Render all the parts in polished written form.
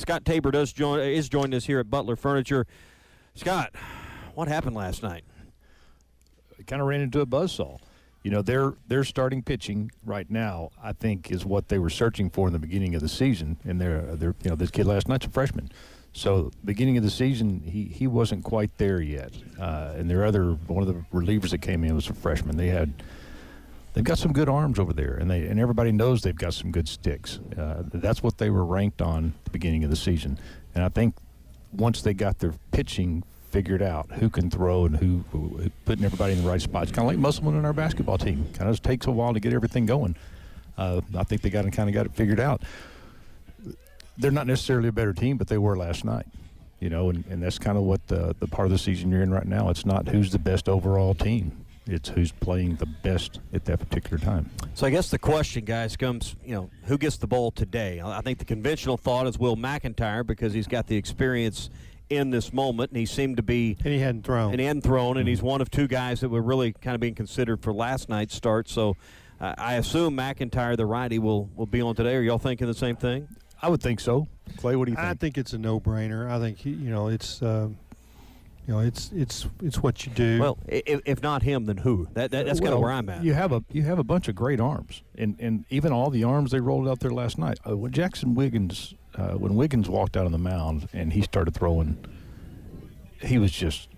Scott Tabor is joining us here at Butler Furniture. Scott, what happened last night? Kind of ran into a buzzsaw. You know, their starting pitching right now, I think, is what they were searching for in the beginning of the season. And this kid last night's a freshman. So beginning of the season, he wasn't quite there yet. And one of the relievers that came in was a freshman. They've got some good arms over there, and everybody knows they've got some good sticks. That's what they were ranked on at the beginning of the season. And I think once they got their pitching figured out, who can throw and who putting everybody in the right spots, kind of like Musselman in our basketball team. Kind of takes a while to get everything going. I think they got it figured out. They're not necessarily a better team, but they were last night. You know, and that's kind of what the part of the season you're in right now. It's not who's the best overall team. It's who's playing the best at that particular time. So I guess the question, guys, comes, who gets the ball today? I think the conventional thought is Will McIntyre because he's got the experience in this moment, and he seemed to be. And he hadn't thrown. And he's one of two guys that were really kind of being considered for last night's start. So I assume McIntyre, the righty, will be on today. Are y'all thinking the same thing? I would think so. Clay, what do you think? I think it's a no-brainer. I think it's what you do. Well, if not him, then who? That's kind of where I'm at. You have a bunch of great arms, and even all the arms they rolled out there last night. When Wiggins walked out on the mound and he started throwing, he was just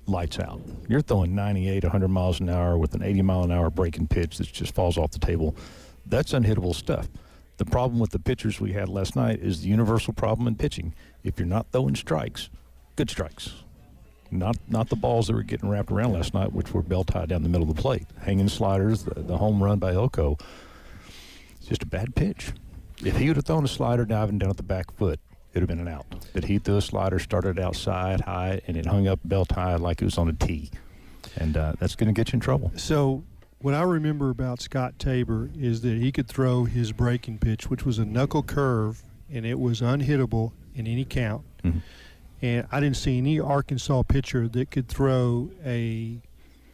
lights out. You're throwing 98, 100 miles an hour with an 80-mile-an-hour breaking pitch that just falls off the table. That's unhittable stuff. The problem with the pitchers we had last night is the universal problem in pitching. If you're not throwing strikes, good strikes. Not the balls that were getting wrapped around last night, which were bell-tied down the middle of the plate. Hanging sliders, the home run by Oko. It's just a bad pitch. If he would have thrown a slider diving down at the back foot, it would have been an out. But he threw a slider, started outside high, and it hung up bell-tied like it was on a tee. And that's going to get you in trouble. So what I remember about Scott Tabor is that he could throw his breaking pitch, which was a knuckle curve, and it was unhittable in any count. Mm-hmm. And I didn't see any Arkansas pitcher that could throw a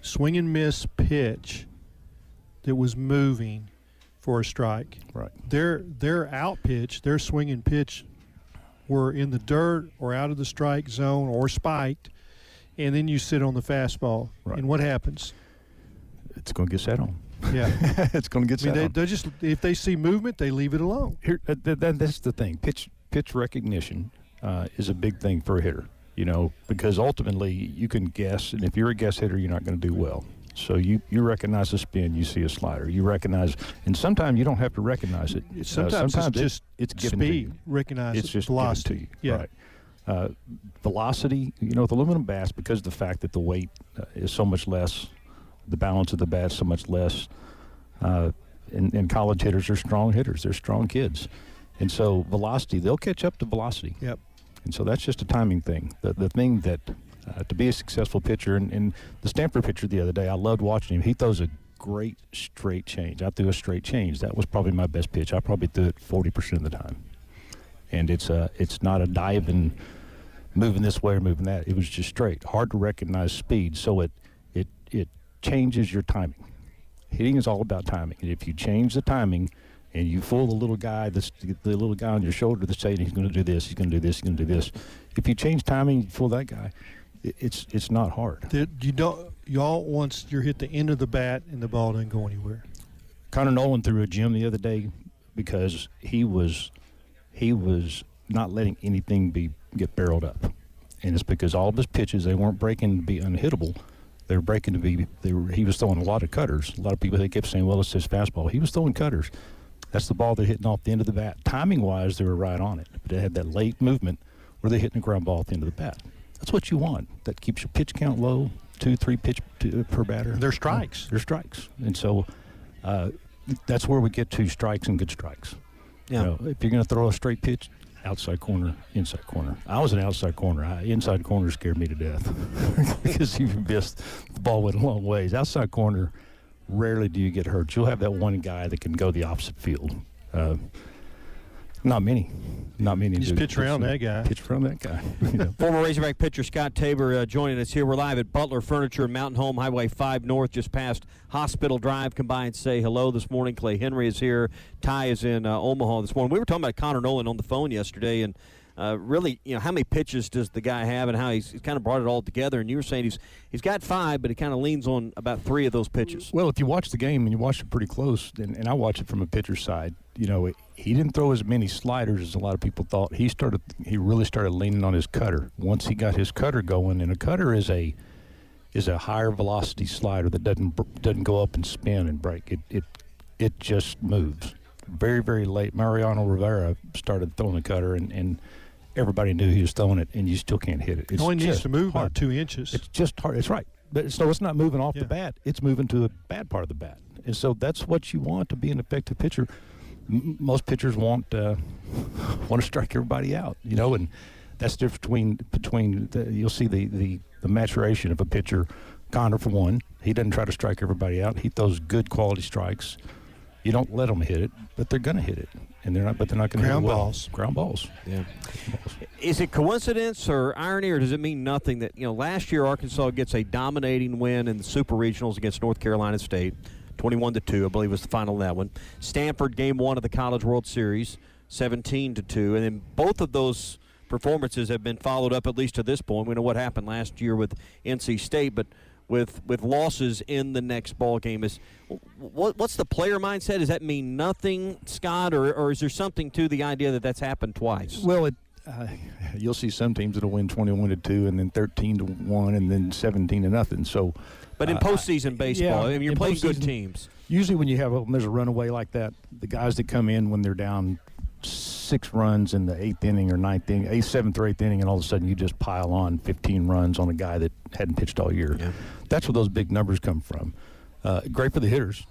swing and miss pitch that was moving for a strike. Right. Their out pitch, their swing and pitch were in the dirt or out of the strike zone or spiked, and then you sit on the fastball. Right. And what happens? It's going to get set on. Yeah. It's going to get set on. They just, if they see movement, they leave it alone. Here, that's the thing. Pitch recognition is a big thing for a hitter, because ultimately you can guess, and if you're a guess hitter, you're not going to do well. So you recognize a spin, you see a slider, you recognize, and sometimes you don't have to recognize it. Sometimes it's given speed, to you. recognize it's just velocity. Given to you. Yeah. Right. Velocity, with aluminum bats, because of the fact that the weight is so much less, the balance of the bat so much less, and college hitters are strong hitters. They're strong kids. And so velocity, they'll catch up to velocity. Yep. And so that's just a timing thing. The thing that to be a successful pitcher, and the Stanford pitcher the other day, I loved watching him. He throws a great straight change. I threw a straight change. That was probably my best pitch. I probably threw it 40% of the time. And it's not a diving, moving this way or moving that. It was just straight. Hard to recognize speed, so it changes your timing. Hitting is all about timing. And if you change the timing and you fool the little guy on your shoulder that's saying he's going to do this, he's going to do this, he's going to do this. If you change timing, you fool that guy. It's not hard. Y'all once you're hit the end of the bat and the ball doesn't go anywhere. Connor Nolan threw a gem the other day because he was not letting anything get barreled up, and it's because all of his pitches, they weren't breaking to be unhittable. They were breaking to be. He was throwing a lot of cutters. A lot of people, they kept saying, "Well, it's his fastball." He was throwing cutters. That's the ball they're hitting off the end of the bat. Timing-wise, they were right on it, but they had that late movement where they're hitting the ground ball at the end of the bat. That's what you want. That keeps your pitch count low, 2-3 pitch per batter. They're strikes. They're strikes, and so that's where we get to strikes and good strikes. Yeah. If you're going to throw a straight pitch, outside corner, inside corner. I was an outside corner. Inside corner scared me to death because you missed, the ball went a long ways. Outside corner, rarely do you get hurt. You'll have that one guy that can go the opposite field. Not many. Just pitch around that guy. Pitch around that guy. Former Razorback pitcher Scott Tabor joining us here. We're live at Butler Furniture, Mountain Home, Highway 5 North, just past Hospital Drive. Come by and say hello this morning. Clay Henry is here. Ty is in Omaha this morning. We were talking about Connor Nolan on the phone yesterday, and really, how many pitches does the guy have and how he's kind of brought it all together. And you were saying he's got 5, but he kind of leans on about 3 of those pitches. Well, if you watch the game and you watch it pretty close, and I watch it from a pitcher's side, he didn't throw as many sliders as a lot of people thought. He really started leaning on his cutter once he got his cutter going. And a cutter is a higher velocity slider that doesn't go up and spin and break. It just moves. Very, very late, Mariano Rivera started throwing the cutter, and everybody knew he was throwing it, and you still can't hit it. It only needs to move hard. about 2 inches. It's just hard. It's right. But so it's not moving off the bat. It's moving to a bad part of the bat. And so that's what you want to be an effective pitcher. Most pitchers want to strike everybody out, and that's the difference between you'll see the maturation of a pitcher. Connor, for one, he doesn't try to strike everybody out. He throws good quality strikes. You don't let them hit it, but they're going to hit it, and they're not going to hit it well. Ground balls. Yeah. Is it coincidence or irony, or does it mean nothing that last year Arkansas gets a dominating win in the Super Regionals against North Carolina State, 21-2, I believe was the final of that one. Stanford game 1 of the College World Series, 17-2, and then both of those performances have been followed up at least to this point. We know what happened last year with NC State, but with losses in the next ball game. What's the player mindset? Does that mean nothing, Scott, or is there something to the idea that that's happened twice? Well, you'll see some teams that'll win 21-2 and then 13-1 and then 17-0. So, but in postseason baseball, you're playing good teams. Usually, when there's a runaway like that, the guys that come in when they're down 6 runs in the 8th inning or 9th inning, 7th or 8th inning, and all of a sudden you just pile on 15 runs on a guy that hadn't pitched all year. Yeah. That's where those big numbers come from. Great for the hitters.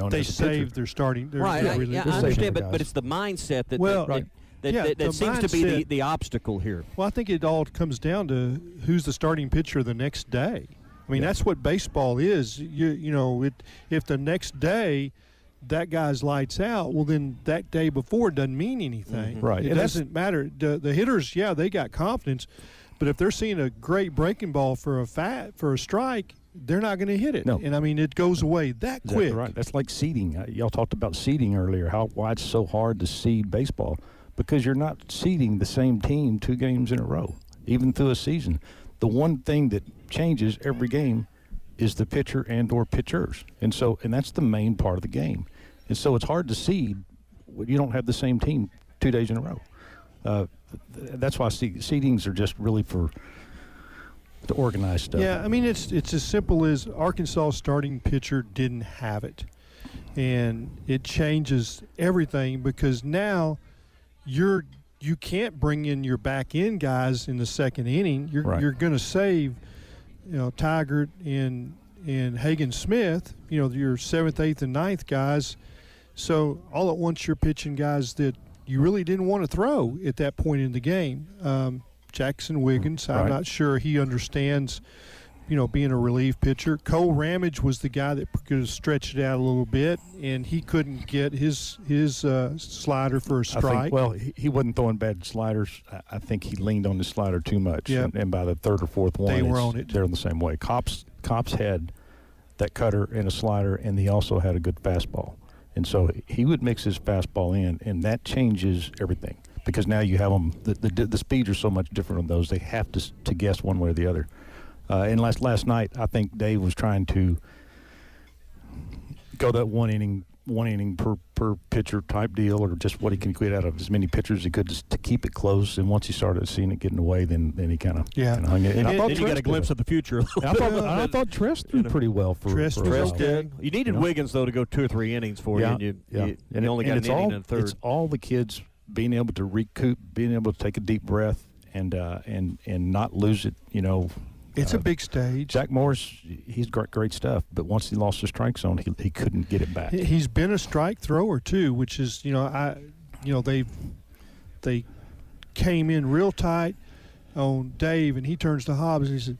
They save their starting. Right, I understand, but it's the mindset that seems to be the obstacle here. Well, I think it all comes down to who's the starting pitcher the next day. I mean, that's what baseball is. If the next day that guy's lights out, well, then that day before doesn't mean anything. Mm-hmm. Right. It doesn't matter. The hitters, they got confidence, but if they're seeing a great breaking ball for a strike, they're not going to hit it. No. And, I mean, it goes away that quick. Right. That's like seeding. Y'all talked about seeding earlier, why it's so hard to seed baseball, because you're not seeding the same team 2 games in a row, even through a season. The one thing that changes every game is the pitcher and or pitchers. And that's the main part of the game. And so it's hard to seed when you don't have the same team 2 days in a row. That's why seedings are just really for the organized stuff. Yeah, I mean, it's as simple as Arkansas' starting pitcher didn't have it. And it changes everything because now you can't bring in your back end guys in the 2nd inning. You're going to save Taggart and Hagen Smith, your 7th, 8th, and 9th guys. So all at once you're pitching guys that you really didn't want to throw at that point in the game. Jackson Wiggins, I'm not sure he understands, being a relief pitcher. Cole Ramage was the guy that could have stretched it out a little bit, and he couldn't get his slider for a strike. He wasn't throwing bad sliders. I think he leaned on the slider too much, and by the 3rd or 4th one, they were on it. They're in the same way. Cops had that cutter and a slider, and he also had a good fastball. And so he would mix his fastball in, and that changes everything because now you have them. The speeds are so much different on those. They have to guess one way or the other. And last night, I think Dave was trying to go that one inning per pitcher type deal, or just what he can get out of as many pitchers as he could to keep it close. And once he started seeing it getting away, then he kind of hung it. And I thought you got a glimpse of the future. I thought Tress threw pretty well for Tress did. You needed Wiggins though to go 2 or 3 innings for you, and you only got an inning and a third. It's all the kids being able to recoup, being able to take a deep breath, and not lose it. It's a big stage. Jack Morris, he's got great stuff, but once he lost the strike zone, he couldn't get it back. He's been a strike thrower too, which is they came in real tight on Dave, and he turns to Hobbs and he said,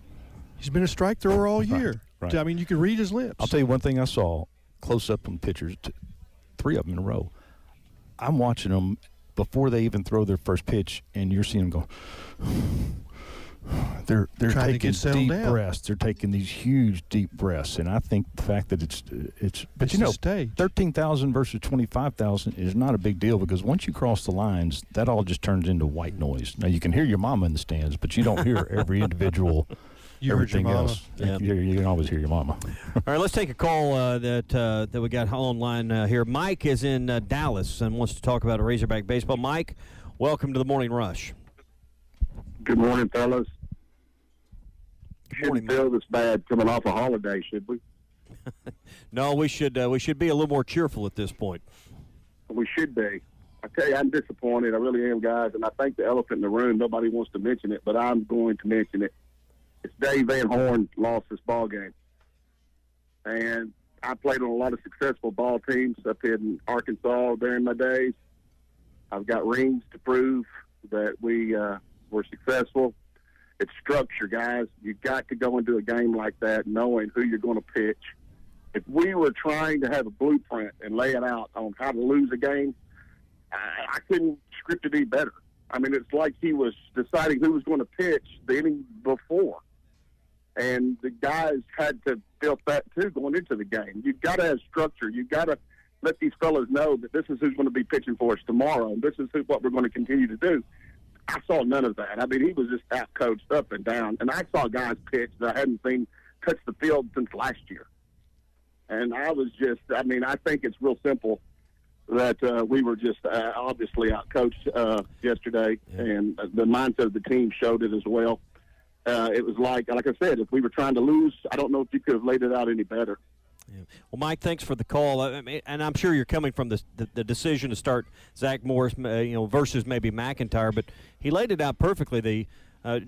he's been a strike thrower all year. Right. I mean, you can read his lips. I'll tell you one thing I saw close up on pitchers, 3 of them in a row. I'm watching them before they even throw their first pitch, and you're seeing them go. they're trying to taking get settled deep down. breaths. They're taking these huge deep breaths, and I think the fact that it's but It's the stage. 13,000 versus 25,000 is not a big deal, because once you cross the lines, that all just turns into white noise. Now you can hear your mama in the stands, but you don't hear every individual. You heard your everything mama. else. Yeah. You can always hear your mama. All right, let's take a call that we got online here. Mike is in Dallas and wants to talk about Razorback baseball. Mike, welcome to the Morning Rush. Good morning, fellas. Morning, Shouldn't feel this bad coming off a holiday, should we? No, we should be a little more cheerful at this point. We should be. I tell you, I'm disappointed. I really am, guys. And I think the elephant in the room, nobody wants to mention it, but I'm going to mention it. It's Dave Van Horn lost this ball game. And I played on a lot of successful ball teams up in Arkansas during my days. I've got rings to prove that we were successful. It's structure, guys. You've got to go into a game like that knowing who you're going to pitch. If we were trying to have a blueprint and lay it out on how to lose a game, I couldn't script it any better. I mean, it's like he was deciding who was going to pitch the inning before. And the guys had to feel that, too, going into the game. You've got to have structure. You've got to let these fellas know that this is who's going to be pitching for us tomorrow, and this is what we're going to continue to do. I saw none of that. I mean, he was just out-coached up and down. And I saw guys pitch that I hadn't seen touch the field since last year. And I was just, I mean, I think it's real simple that we were just obviously out-coached yesterday, and the mindset of the team showed it as well. It was like I said, if we were trying to lose, I don't know if you could have laid it out any better. Yeah. Well, Mike, thanks for the call. I mean, and I'm sure you're coming from the decision to start Zach Morris, versus maybe McIntyre, but he laid it out perfectly.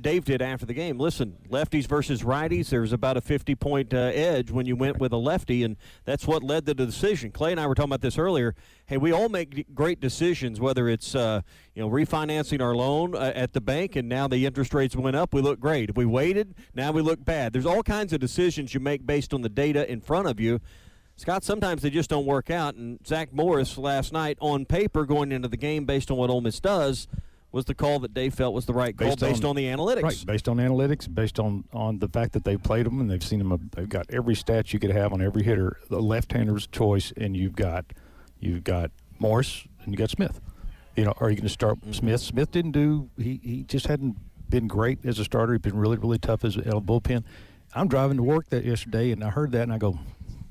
Dave did after the game. Listen, lefties versus righties, there's about a 50-point edge when you went with a lefty, and that's what led to the decision. Clay and I were talking about this earlier. Hey, we all make great decisions, whether it's refinancing our loan at the bank, and now the interest rates went up, we look great. If we waited, now we look bad. There's all kinds of decisions you make based on the data in front of you. Scott, sometimes they just don't work out, and Zach Morris last night on paper going into the game based on what Ole Miss does was the call that Dave felt was the right call based on the analytics. Right, based on analytics, based on the fact that they've played them and they've seen them. They've got every stat you could have on every hitter. The left-hander's choice, and you've got Morris and you got Smith. Are you going to start Smith? Smith didn't do. He just hadn't been great as a starter. He's been really, really tough as a bullpen. I'm driving to work that yesterday, and I heard that, and I go,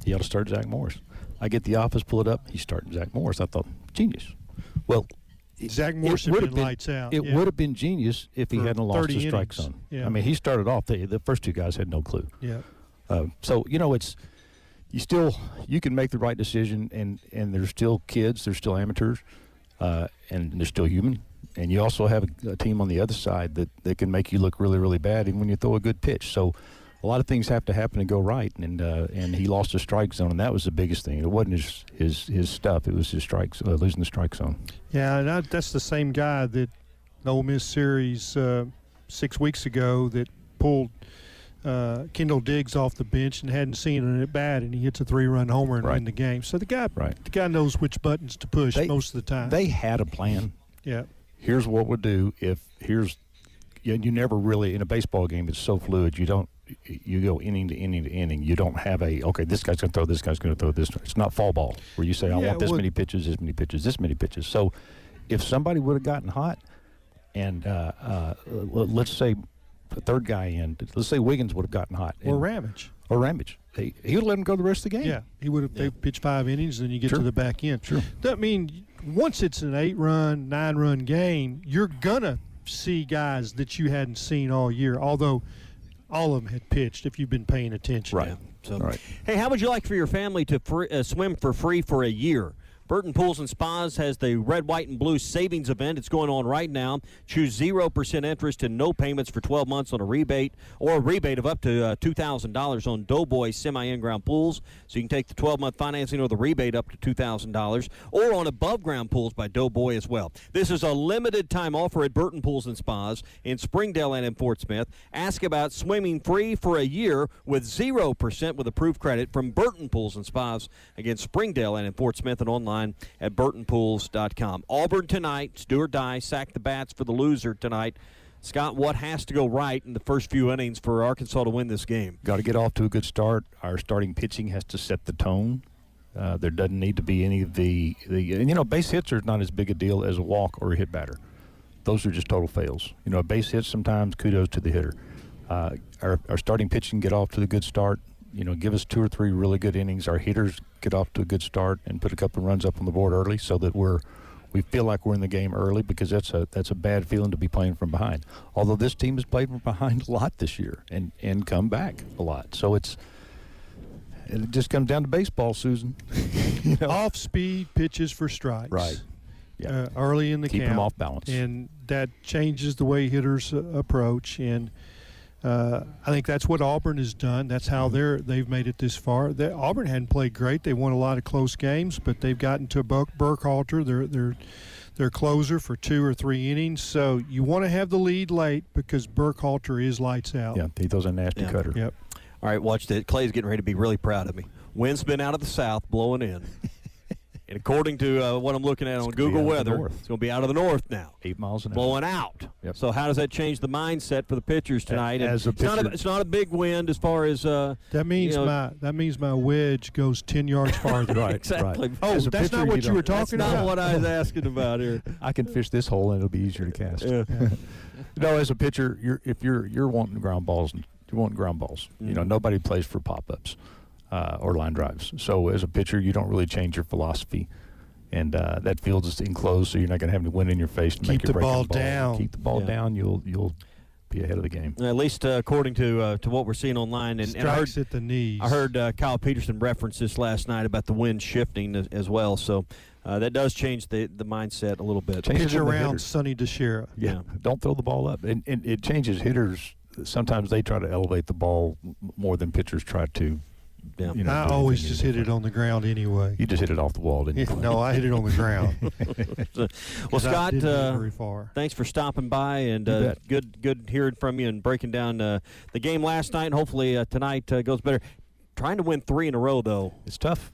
he ought to start Zach Morris. I get the office, pull it up. He's starting Zach Morris. I thought, genius. Well, Zach Morris had been lights out. It would have been genius if he hadn't lost the strike zone. Yeah. I mean, he started off. The first two guys had no clue. Yeah. So it's you can make the right decision, and they're still kids, they're still amateurs, and they're still human. And you also have a team on the other side that can make you look really, really bad even when you throw a good pitch. So a lot of things have to happen to go right, and he lost the strike zone, and that was the biggest thing. It wasn't his stuff; it was his strikes, losing the strike zone. Yeah, and that's the same guy that the Ole Miss series 6 weeks ago that pulled Kendall Diggs off the bench and hadn't seen it at bat, and he hits a 3-run homer and win the game. So the guy knows which buttons to push most of the time. They had a plan. Yeah. Here's what we'll do. You never really in a baseball game. It's so fluid. You go inning to inning to inning. You don't have this guy's going to throw, this guy's going to throw this. It's not fall ball where you say, I want this many pitches, this many pitches, this many pitches. So if somebody would have gotten hot and let's say the third guy in, let's say Wiggins would have gotten hot. Or Ramage. He would have let him go the rest of the game. Yeah, he would have. They pitched 5 innings, and then you get to the back end. Sure. I mean, once it's an 8-run, 9-run game, you're going to see guys that you hadn't seen all year, although all of them had pitched if you've been paying attention. Right. Hey, how would you like for your family to swim for free for a year? Burton Pools and Spas has the Red, White, and Blue Savings Event. It's going on right now. Choose 0% interest and no payments for 12 months on a rebate, or a rebate of up to $2,000 on Doughboy semi-in-ground pools. So you can take the 12-month financing or the rebate up to $2,000, or on above-ground pools by Doughboy as well. This is a limited-time offer at Burton Pools and Spas in Springdale and in Fort Smith. Ask about swimming free for a year with 0% with approved credit from Burton Pools and Spas. Again, Springdale and in Fort Smith, and online at burtonpools.com. Auburn tonight, do or die, sack the bats for the loser tonight. Scott, what has to go right in the first few innings for Arkansas to win this game? Got to get off to a good start. Our starting pitching has to set the tone. There doesn't need to be any of the base hits are not as big a deal as a walk or a hit batter. Those are just total fails. A base hit sometimes, kudos to the hitter. Our starting pitching get off to a good start. Give us 2 or 3 really good innings. Our hitters get off to a good start and put a couple of runs up on the board early so that we feel like we're in the game early, because that's a bad feeling to be playing from behind. Although this team has played from behind a lot this year and come back a lot. So it just comes down to baseball, Susan. Off-speed pitches for strikes. Right. Yeah. Early in the Keep count. them off balance. And that changes the way hitters approach. And I think that's what Auburn has done. That's how they've made it this far. Auburn hadn't played great. They won a lot of close games, but they've gotten to Burkhalter, their closer, for 2 or 3 innings. So you want to have the lead late because Burkhalter is lights out. Yeah, he throws a nasty cutter. Yep. All right, watch that. Clay's getting ready to be really proud of me. Wind's been out of the south, blowing in. And according to what I'm looking at on Google Weather, it's going to be out of the north now. 8 miles an hour. Blowing out. Yep. So how does that change the mindset for the pitchers tonight? It's not a big wind as far as that means my wedge goes 10 yards farther. Right. Exactly. Right. Oh, that's pitcher, not what you were talking That's about. not what I was asking about here. I can fish this hole and it'll be easier to cast. Yeah. As a pitcher, if you're wanting ground balls, nobody plays for pop-ups or line drives. So as a pitcher, you don't really change your philosophy. And that field is enclosed, so you're not going to have any wind in your face to make your breaking ball down. Keep the ball down. You'll be ahead of the game. At least according to what we're seeing online. And I heard, at the knees. I heard Kyle Peterson reference this last night about the wind shifting as well. So that does change the mindset a little bit. Pitch around Sonny DeShera. Yeah. Don't throw the ball up. And it changes hitters. Sometimes they try to elevate the ball more than pitchers try to. Yeah. I always just hit it on the ground anyway. You just hit it off the wall, didn't you? No, I hit it on the ground. Well, Scott, very far. Thanks for stopping by, and good hearing from you and breaking down the game last night. And hopefully tonight goes better. Trying to win 3 in a row, though, it's tough.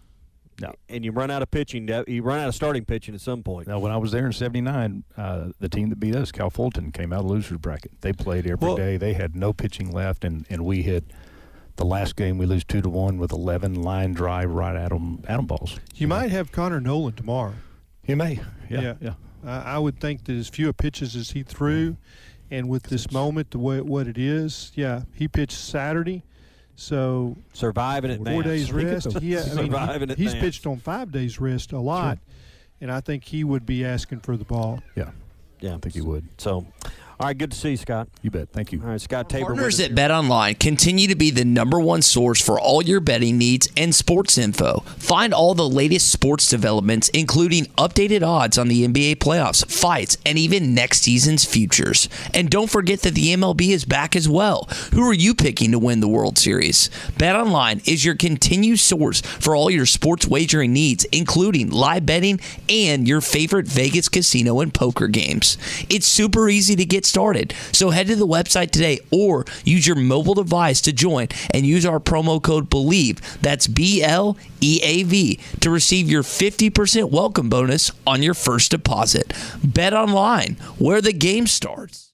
No. And you run out of pitching. You run out of starting pitching at some point. Now, when I was there in '79, the team that beat us, Cal Fulton, came out of the loser's bracket. They played every day. They had no pitching left, and we hit. The last game, we lose 2-1 with 11 line drive right at them balls. You might have Connor Nolan tomorrow. You may. Yeah. I would think that as few pitches as he threw, and with this moment, the way what it is, he pitched Saturday, so surviving at 4 days rest. He's pitched on 5 days rest a lot, and I think he would be asking for the ball. Yeah, I think he would. So. All right, good to see you, Scott. You bet. Thank you. All right, Scott Tabor. Partners at BetOnline continue to be the #1 source for all your betting needs and sports info. Find all the latest sports developments, including updated odds on the NBA playoffs, fights, and even next season's futures. And don't forget that the MLB is back as well. Who are you picking to win the World Series? BetOnline is your continued source for all your sports wagering needs, including live betting and your favorite Vegas casino and poker games. It's super easy to get started. So head to the website today or use your mobile device to join and use our promo code BELIEVE, that's BLEAV, to receive your 50% welcome bonus on your first deposit. Bet online, where the game starts.